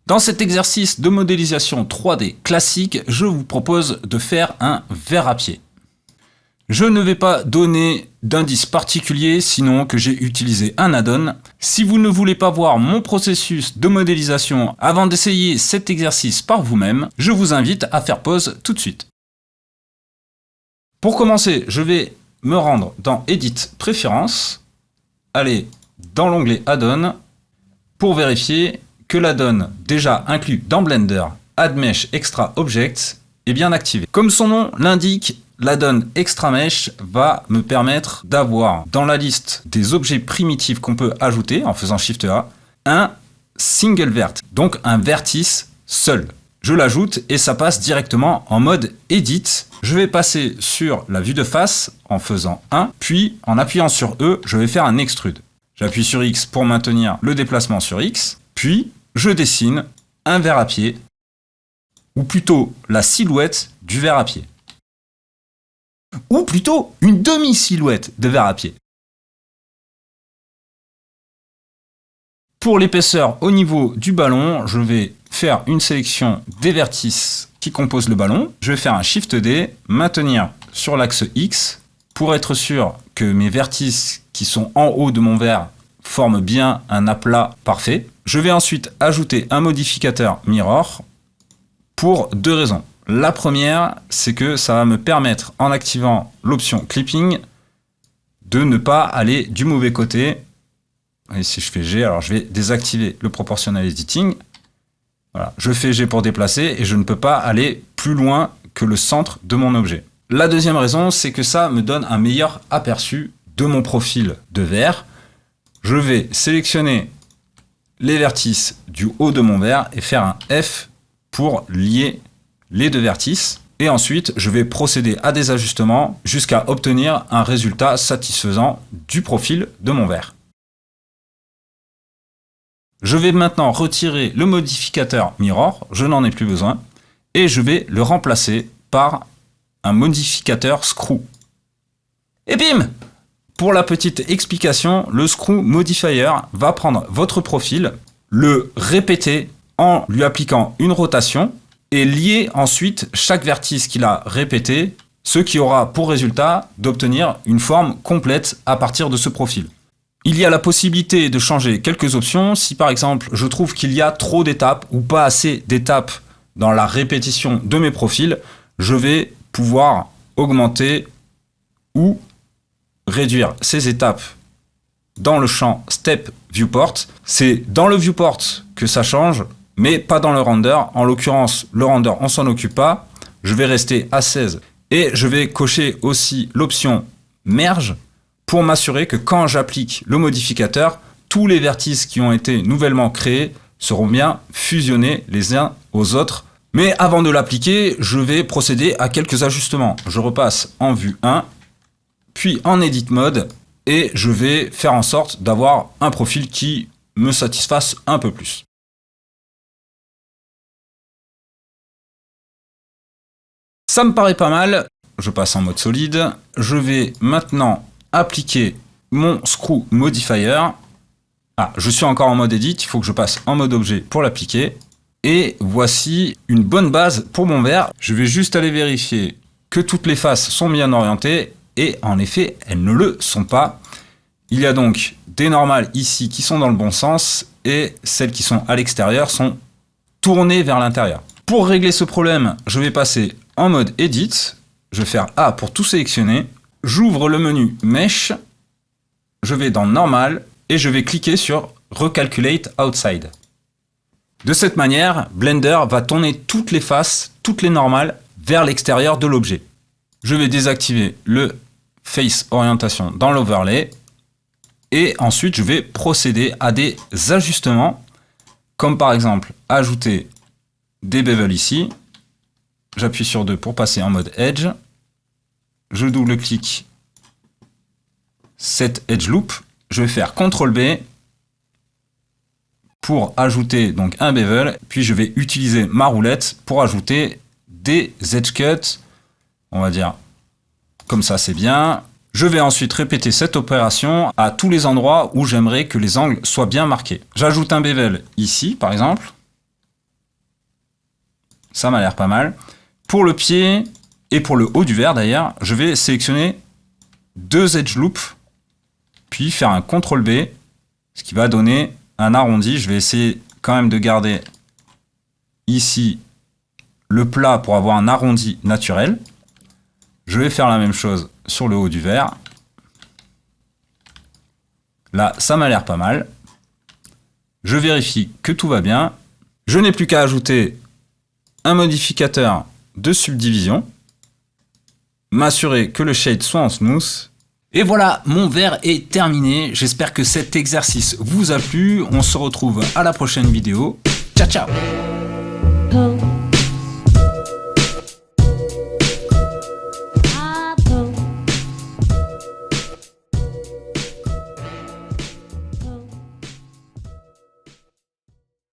Dans cet exercice de modélisation 3D classique, je vous propose de faire un verre à pied. Je ne vais pas donner d'indice particulier, sinon que j'ai utilisé un add-on. Si vous ne voulez pas voir mon processus de modélisation avant d'essayer cet exercice par vous-même, je vous invite à faire pause tout de suite. Pour commencer, je vais me rendre dans Edit Préférences, aller dans l'onglet Add-on pour vérifier que l'add-on déjà inclus dans Blender, Add Mesh Extra Objects, est bien activé. Comme son nom l'indique, l'add-on Extra Mesh va me permettre d'avoir dans la liste des objets primitifs qu'on peut ajouter en faisant Shift A, un single vert, donc un vertice seul. Je l'ajoute et ça passe directement en mode Edit. Je vais passer sur la vue de face en faisant 1, puis en appuyant sur E, je vais faire un extrude. J'appuie sur X pour maintenir le déplacement sur X, puis je dessine un verre à pied, ou plutôt la silhouette du verre à pied. Ou plutôt une demi-silhouette de verre à pied. Pour l'épaisseur au niveau du ballon, je vais faire une sélection des vertices qui composent le ballon. Je vais faire un Shift D, maintenir sur l'axe X pour être sûr que mes vertices qui sont en haut de mon verre forment bien un aplat parfait. Je vais ensuite ajouter un modificateur Mirror pour deux raisons. La première, c'est que ça va me permettre, en activant l'option Clipping, de ne pas aller du mauvais côté. Et si je fais G, alors je vais désactiver le Proportional Editing. Voilà, je fais G pour déplacer et je ne peux pas aller plus loin que le centre de mon objet. La deuxième raison, c'est que ça me donne un meilleur aperçu de mon profil de verre. Je vais sélectionner les vertices du haut de mon verre et faire un F pour lier les deux vertices. Et ensuite, je vais procéder à des ajustements jusqu'à obtenir un résultat satisfaisant du profil de mon verre. Je vais maintenant retirer le modificateur Mirror, je n'en ai plus besoin, et je vais le remplacer par un modificateur Screw. Et bim! Pour la petite explication, le Screw Modifier va prendre votre profil, le répéter en lui appliquant une rotation et lier ensuite chaque vertice qu'il a répété, ce qui aura pour résultat d'obtenir une forme complète à partir de ce profil. Il y a la possibilité de changer quelques options. Si par exemple je trouve qu'il y a trop d'étapes ou pas assez d'étapes dans la répétition de mes profils, je vais pouvoir augmenter ou réduire ces étapes dans le champ Step Viewport. C'est dans le Viewport que ça change, mais pas dans le render. En l'occurrence, le render, on s'en occupe pas. Je vais rester à 16 et je vais cocher aussi l'option Merge pour m'assurer que quand j'applique le modificateur, tous les vertices qui ont été nouvellement créés seront bien fusionnés les uns aux autres. Mais avant de l'appliquer, je vais procéder à quelques ajustements. Je repasse en vue 1, puis en Edit Mode, et je vais faire en sorte d'avoir un profil qui me satisfasse un peu plus. Ça me paraît pas mal. Je passe en mode solide. Je vais maintenant appliquer mon Screw Modifier. Ah, je suis encore en mode Edit, il faut que je passe en mode objet pour l'appliquer. Et voici une bonne base pour mon verre. Je vais juste aller vérifier que toutes les faces sont bien orientées. Et en effet, elles ne le sont pas. Il y a donc des normales ici qui sont dans le bon sens. Et celles qui sont à l'extérieur sont tournées vers l'intérieur. Pour régler ce problème, je vais passer en mode Edit. Je vais faire A pour tout sélectionner. J'ouvre le menu Mesh, je vais dans Normal et je vais cliquer sur Recalculate Outside. De cette manière, Blender va tourner toutes les faces, toutes les normales, vers l'extérieur de l'objet. Je vais désactiver le Face Orientation dans l'Overlay et ensuite je vais procéder à des ajustements, comme par exemple ajouter des bevels ici. J'appuie sur 2 pour passer en mode Edge. Je double-clique cette Edge Loop. Je vais faire CTRL B pour ajouter donc un bevel. Puis je vais utiliser ma roulette pour ajouter des Edge Cuts. On va dire comme ça, c'est bien. Je vais ensuite répéter cette opération à tous les endroits où j'aimerais que les angles soient bien marqués. J'ajoute un bevel ici, par exemple. Ça m'a l'air pas mal. Pour le pied et pour le haut du verre d'ailleurs, je vais sélectionner 2 edge loops, puis faire un CTRL B, ce qui va donner un arrondi. Je vais essayer quand même de garder ici le plat pour avoir un arrondi naturel. Je vais faire la même chose sur le haut du verre. Là, ça m'a l'air pas mal. Je vérifie que tout va bien. Je n'ai plus qu'à ajouter un modificateur de subdivision, m'assurer que le shade soit en smooth. Et voilà, mon verre est terminé. J'espère que cet exercice vous a plu. On se retrouve à la prochaine vidéo. Ciao, ciao!